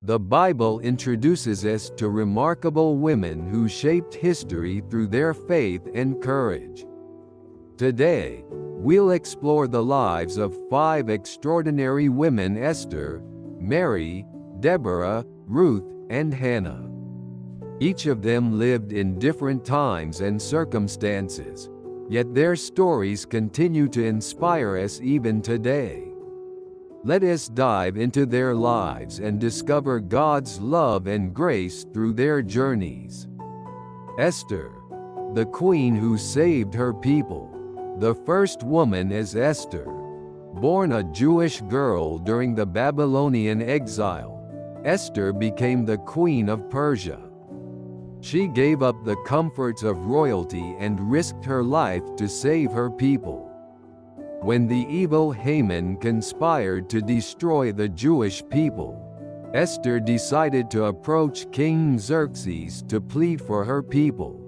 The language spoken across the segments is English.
The Bible introduces us to remarkable women who shaped history through their faith and courage. Today, we'll explore the lives of 5 extraordinary women: Esther, Mary, Deborah, Ruth, and Hannah. Each of them lived in different times and circumstances, yet their stories continue to inspire us even today. Let us dive into their lives and discover God's love and grace through their journeys. Esther, the queen who saved her people. The first woman is Esther. Born a Jewish girl during the Babylonian exile, Esther became the queen of Persia. She gave up the comforts of royalty and risked her life to save her people. When the evil Haman conspired to destroy the Jewish people, Esther decided to approach King Xerxes to plead for her people.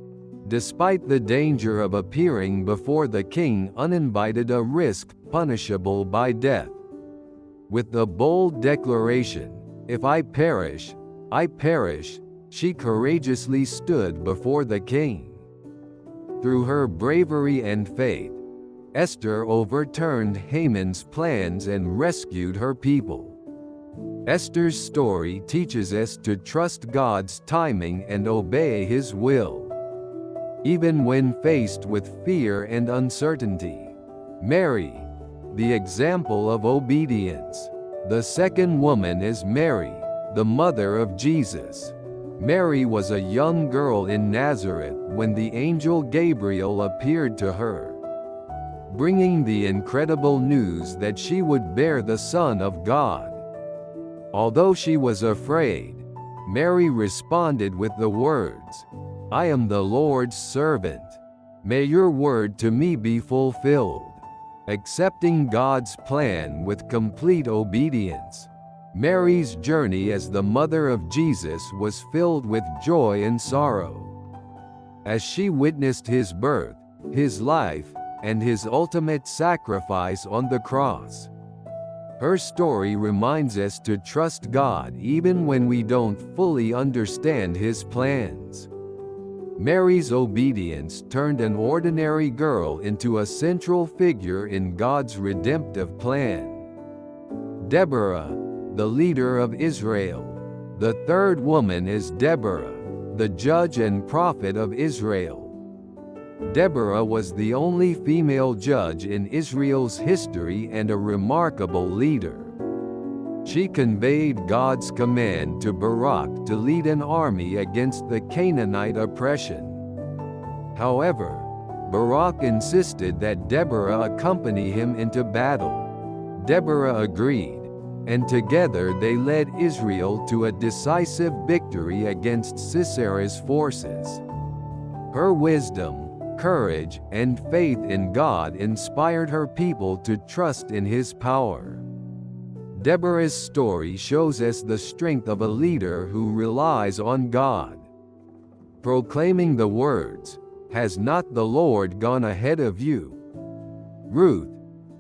Despite the danger of appearing before the king uninvited, a risk punishable by death. With the bold declaration, "If I perish, I perish," she courageously stood before the king. Through her bravery and faith, Esther overturned Haman's plans and rescued her people. Esther's story teaches us to trust God's timing and obey His will, even when faced with fear and uncertainty. Mary, the example of obedience. The second woman is Mary, the mother of Jesus. Mary was a young girl in Nazareth when the angel Gabriel appeared to her, bringing the incredible news that she would bear the Son of God. Although she was afraid, Mary responded with the words, "I am the Lord's servant. May your word to me be fulfilled." Accepting God's plan with complete obedience, Mary's journey as the mother of Jesus was filled with joy and sorrow. As she witnessed His birth, His life, and His ultimate sacrifice on the cross, her story reminds us to trust God even when we don't fully understand His plans. Mary's obedience turned an ordinary girl into a central figure in God's redemptive plan. Deborah, the leader of Israel. The third woman is Deborah, the judge and prophet of Israel. Deborah was the only female judge in Israel's history and a remarkable leader. She conveyed God's command to Barak to lead an army against the Canaanite oppression. However, Barak insisted that Deborah accompany him into battle. Deborah agreed, and together they led Israel to a decisive victory against Sisera's forces. Her wisdom, courage, and faith in God inspired her people to trust in His power. Deborah's story shows us the strength of a leader who relies on God. Proclaiming the words, "Has not the Lord gone ahead of you?" Ruth,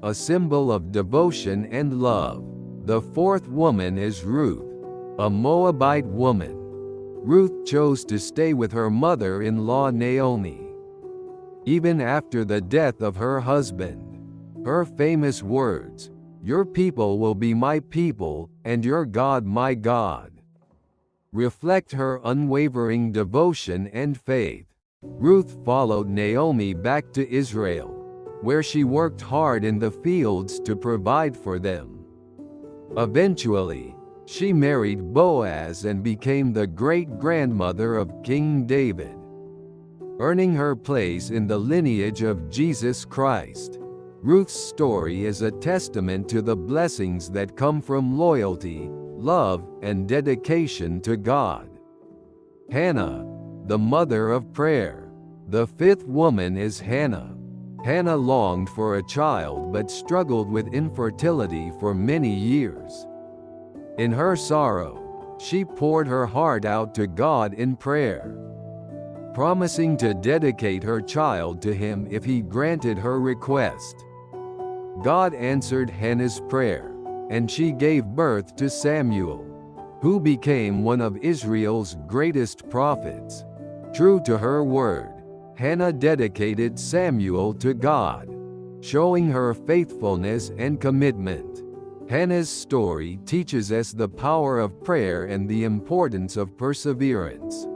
a symbol of devotion and love. The fourth woman is Ruth, a Moabite woman. Ruth chose to stay with her mother-in-law Naomi, even after the death of her husband. Her famous words, "Your people will be my people, and your God my God," reflect her unwavering devotion and faith. Ruth followed Naomi back to Israel, where she worked hard in the fields to provide for them. Eventually, she married Boaz and became the great-grandmother of King David, earning her place in the lineage of Jesus Christ. Ruth's story is a testament to the blessings that come from loyalty, love, and dedication to God. Hannah, the mother of prayer. The fifth woman is Hannah. Hannah longed for a child but struggled with infertility for many years. In her sorrow, she poured her heart out to God in prayer, promising to dedicate her child to Him if He granted her request. God answered Hannah's prayer, and she gave birth to Samuel. who became one of Israel's greatest prophets. True to her word, Hannah dedicated Samuel to God, showing her faithfulness and commitment. Hannah's story teaches us the power of prayer and the importance of perseverance.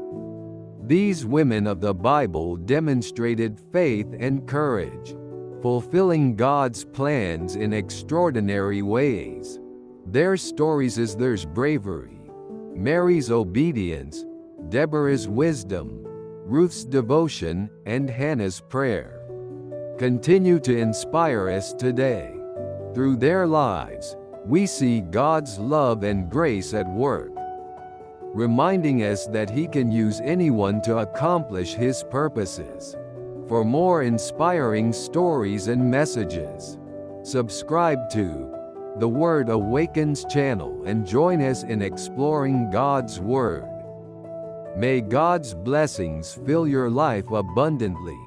These women of the Bible demonstrated faith and courage, fulfilling God's plans in extraordinary ways. Their stories is there's bravery, Mary's obedience, Deborah's wisdom, Ruth's devotion, and Hannah's prayer continue to inspire us today. Through their lives, we see God's love and grace at work, reminding us that He can use anyone to accomplish His purposes. For more inspiring stories and messages, subscribe to The Word Awakens channel and join us in exploring God's Word. May God's blessings fill your life abundantly.